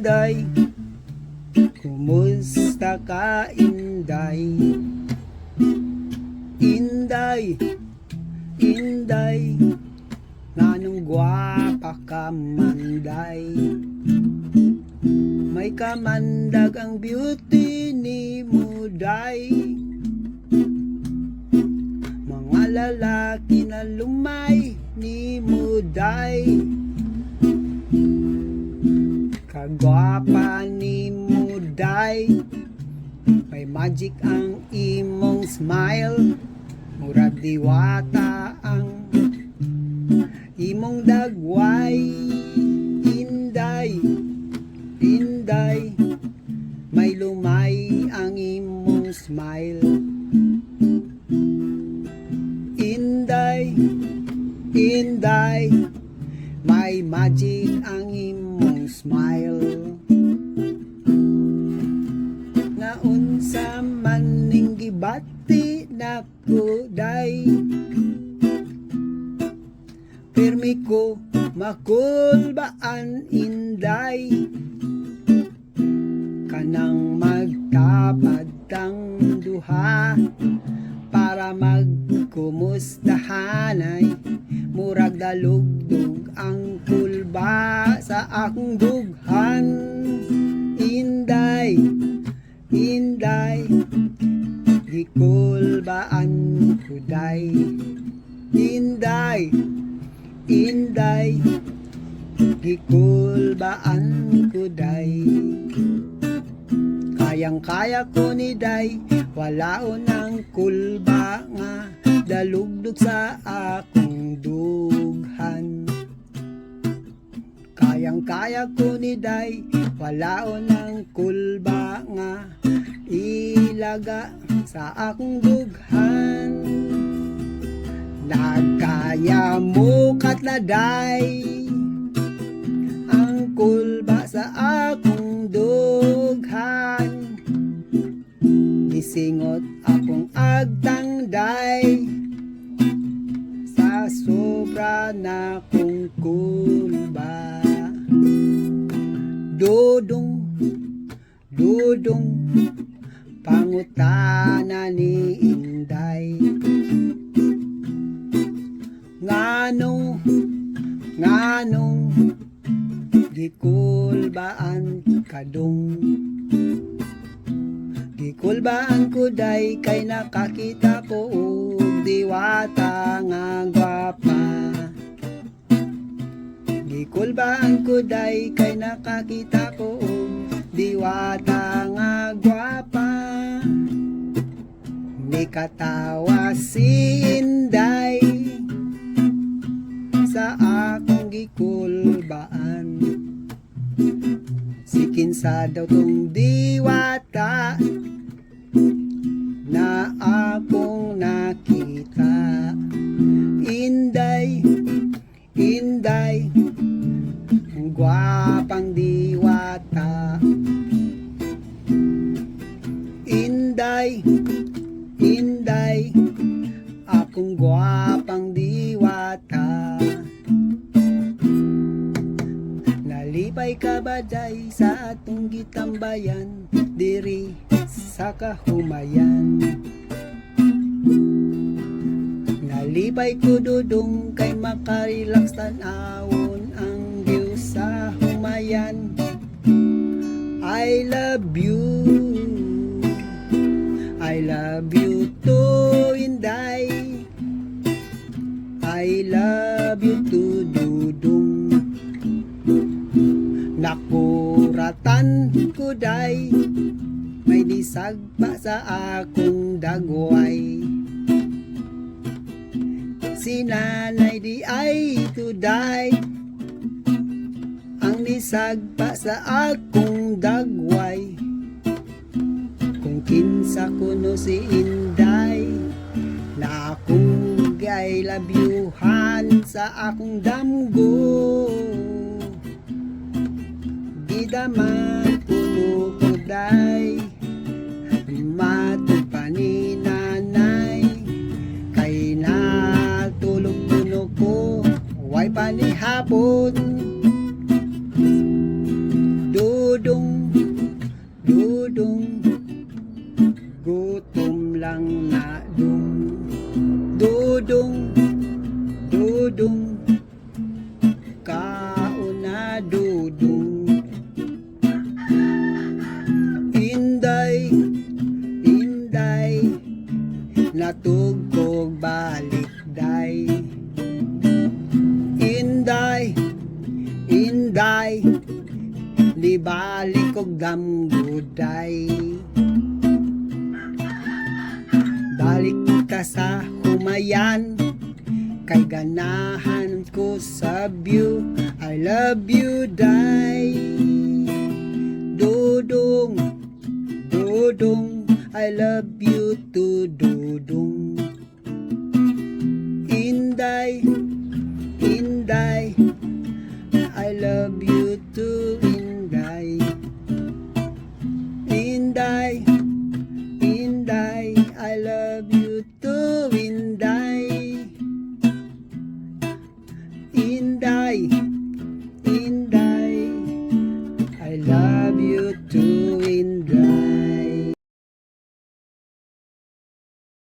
Inday, kumusta ka Inday? Inday, Inday, nanong gwapa ka manday. May kamandag ang beauty ni Muday. Mga lalaki na lumay ni Muday. Kagwapa ni Muday, may magic ang imong smile. Murag diwata ang imong dagway. Inday, Inday, may lumay ang imong smile. Inday, Inday, may magic ang imong smile. Nga unsa man ning gibati nako day, pirmi ko makulbaan Inday. Kanang magtapadang duha para magkumustahanay. Murag dalugdog ang kulba sa akong dughan. Inday, Inday, gikulbaan ko day. Inday, Inday, gikulbaan ko day. Kayang-kaya ko ni day, wala unang kulba nga dalugdog sa akong dughan. Kayang-kaya ko ni day, wala unang kulba nga ilaga sa akong dughan. Nagkaya mo kat na day ang kulba sa akong dughan. Gisingot akong agtangday sa sobra na kong kulba. Dudong, dudong, pangutana ni Inday. Nganong, nganong, gikulbaan kadong. Gikulbaan ko day kay nakakita ko og diwata nga gwapa. Gikulbaan ko day kay nakakita ko og diwata nga gwapa. Ni katawa si Inday sa akong gikulbaan. Si kinsa daw tong diwata na akong nakita. Inday, Inday, ang gwapang diwata. Inday, Inday, akong gwapang diwata. Nalipay ka ba day sa atong gitambayan diri sa kahumayan? Nalipay ko dudong kay makarelax tanawon ang view sa humayan. I love you, I love you too Inday, I love you too dudong. Nakuratan ko day, may disag pa sa akong dagway. Si nanay di ay tuday, ang nisag pa sa akong dagway. Kung kinsa kuno si Inday, na akong gay labyuhan sa akong damgo. Daman kuno ko day, matupa ni nanay, kay natulog kuno ko, way panihapon. dudong. Inday, inday, natugkog balik day. Inday, inday, di balik og damguday. Balik ka sa humayan, kay ganahan ko sa view. I love you, day. Dudong, dudong, I love you too, dudong.